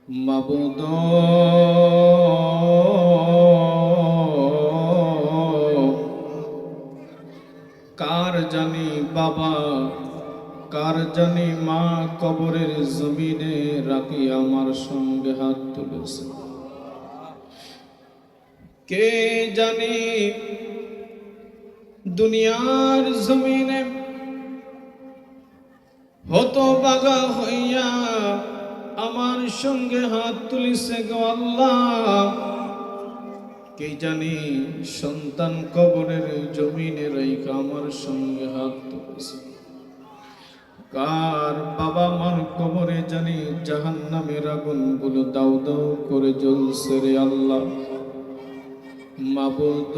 মাবুদ কার জানি বাবা কার জানি মা কবরের জমিনে রাখি আমার সঙ্গে হাত তুলেছে। কে জানি দুনিয়ার জমিনে হতভাগা হইয়া আমার সঙ্গে হাত তুলিছে গো আল্লাহ। কে জানি সন্তান কবরের জমিনে রাইখা আমার সঙ্গে হাত তুলেছে। কার বাবা মার কবরে জানি জাহান্নামের আগুনগুলো দাউ দাউ করে জ্বলছে রে আল্লাহ। মাবুদ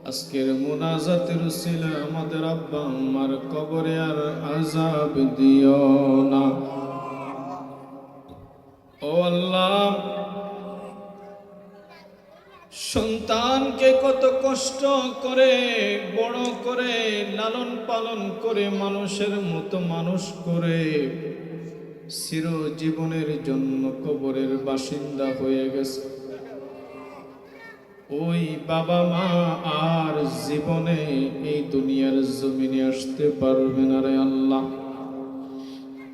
আজকের মুনাজাতের উসিলা আমাদের আব্বা আম্মার কবরে আর আযাব দিও না। ও আল্লাহ, সন্তানকে কত কষ্ট করে বড় করে লালন পালন করে মানুষের মতো মানুষ করে চিরজীবনের জন্য কবরের বাসিন্দা হয়ে গেছে। ওই বাবা মা আর জীবনে এই দুনিয়ার জমিনে আসতে পারবে না রে আল্লাহ।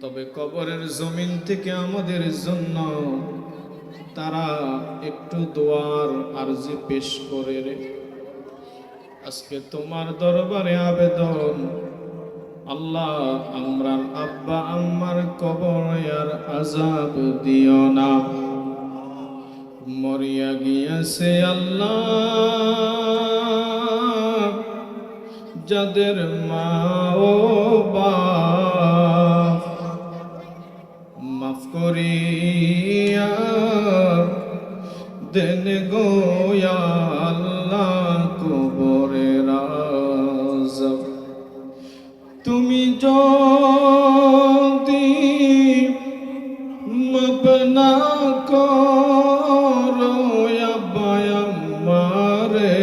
তবে কবরের জমিন থেকে আমাদের জন্য তারা একটু দোয়ার আরজি পেশ করে রে। আজকে তোমার দরবারে আবেদন, আল্লাহ আমরার আব্বা আম্মার কবরে আর আযাব দিও না। মরিয়া গিয়েছে আল্লাহ যাদের মা ও বাপ, মাফ করিয়া দেন গো ইয়া আল্লাহ কবরের আযাব। তুমি যদি মাফ না করো আব্বা আম্মারে,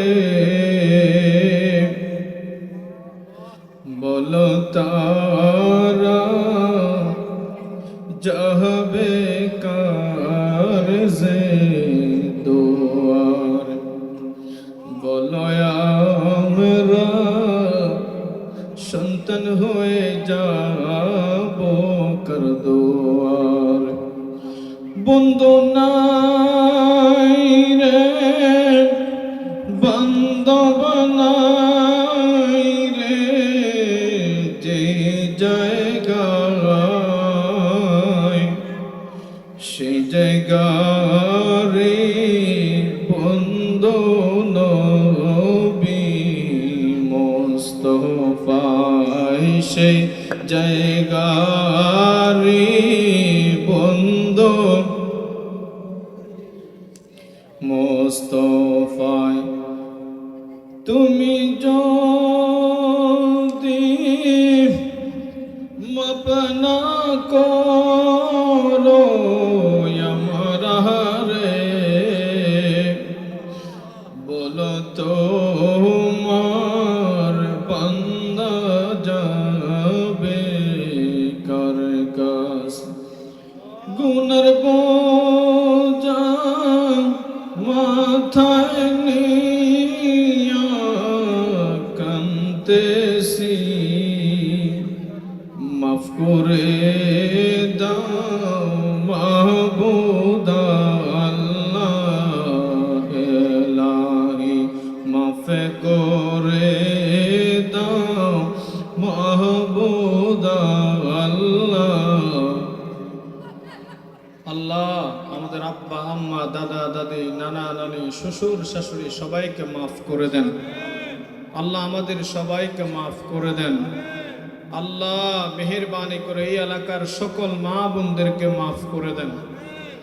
বলো তারা যাবে কার যে দুয়ার। বলো আমরা সন্তান হয়ে যাব কার দুয়ার। বন্ধু নাই রে বান্ধব নাই রে, যে জায়গায় সেই জায়গারে বন্ধু নবী মুস্তাফায়, সেই জায়গারে বন্ধু মুস্তাফায়। তুমি যদি মাফ না করো আমারে, বলো তোমার বান্দা যাবে কার কাছে। গুনার বোঝা মাথায় নিয়া কাঁদতেছি, মাফ করে দাও মাহবুব আল্লাহ এলাহি, মাফ করে দাও মাহবুব আল্লাহ। আল্লাহ আমাদের আব্বা আম্মা দাদা দাদি নানা নানি শ্বশুর শাশুড়ি সবাইকে মাফ করে দেন। আল্লাহ আমাদের সবাইকে মাফ করে দেন। আল্লাহ মেহেরবানি করে এই এলাকার সকল মা বোনদেরকে মাফ করে দেন।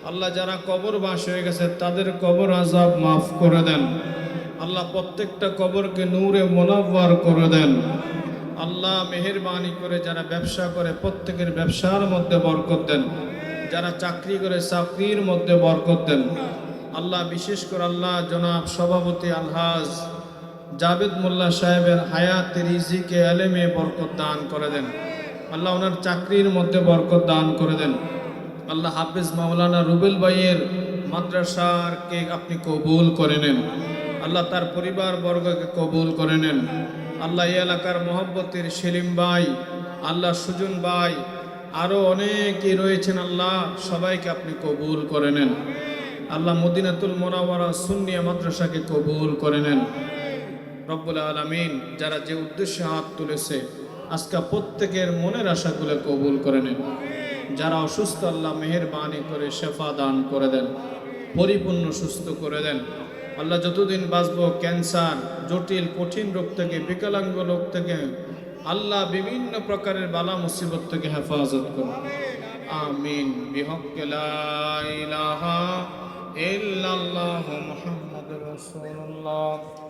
আল্লাহ যারা কবরবাস হয়ে গেছে তাদের কবর আযাব মাফ করে দেন। আল্লাহ প্রত্যেকটা কবরকে নূরে মুনাওয়ার করে দেন। আল্লাহ মেহেরবানি করে যারা ব্যবসা করে প্রত্যেকের ব্যবসার মধ্যে বরকত দেন। যারা চাকরি করে চাকরির মধ্যে বরকত দেন। আল্লাহ বিশেষ করে আল্লাহ জনাব সভাপতি আলহাজ জাবেদ মোল্লা সাহেবের হায়াত রিজিকে এলেমে বরকত দান করে দেন। আল্লাহ ওনার চাকরির মধ্যে বরকত দান করে দেন। আল্লাহ হাফেজ মাওলানা রুবেল ভাইয়ের মাদ্রাসাকে আপনি কবুল করে নেন। আল্লাহ তার পরিবার বর্গকে কবুল করে নেন। আল্লাহ এই এলাকার মহব্বতের সেলিম ভাই, আল্লাহ সুজন ভাই, আরও অনেকেই রয়েছেন, আল্লাহ সবাইকে আপনি কবুল করে নেন। আল্লাহ মদিনাতুল মুনাওয়ারা সুন্নিয়া মাদ্রাসাকে কবুল করে নেন। রব্বুল আলামিন যারা যে উদ্দেশ্যে হাত তুলেছে আজকে প্রত্যেকের মনের আশাগুলো কবুল করে নেন। যারা অসুস্থ আল্লাহ মেহেরবানি করে শেফা দান করে দেন, পরিপূর্ণ সুস্থ করে দেন। আল্লাহ যতদিন বাঁচবো ক্যান্সার, জটিল কঠিন রোগ থেকে, বিকলাঙ্গ রোগ থেকে, আল্লাহ বিভিন্ন প্রকারের বালা মুসিবত থেকে হেফাজত করুন। আমিন। বিহক্কে লা ইলাহা ইল্লাল্লাহু মুহাম্মাদুর রাসূলুল্লাহ।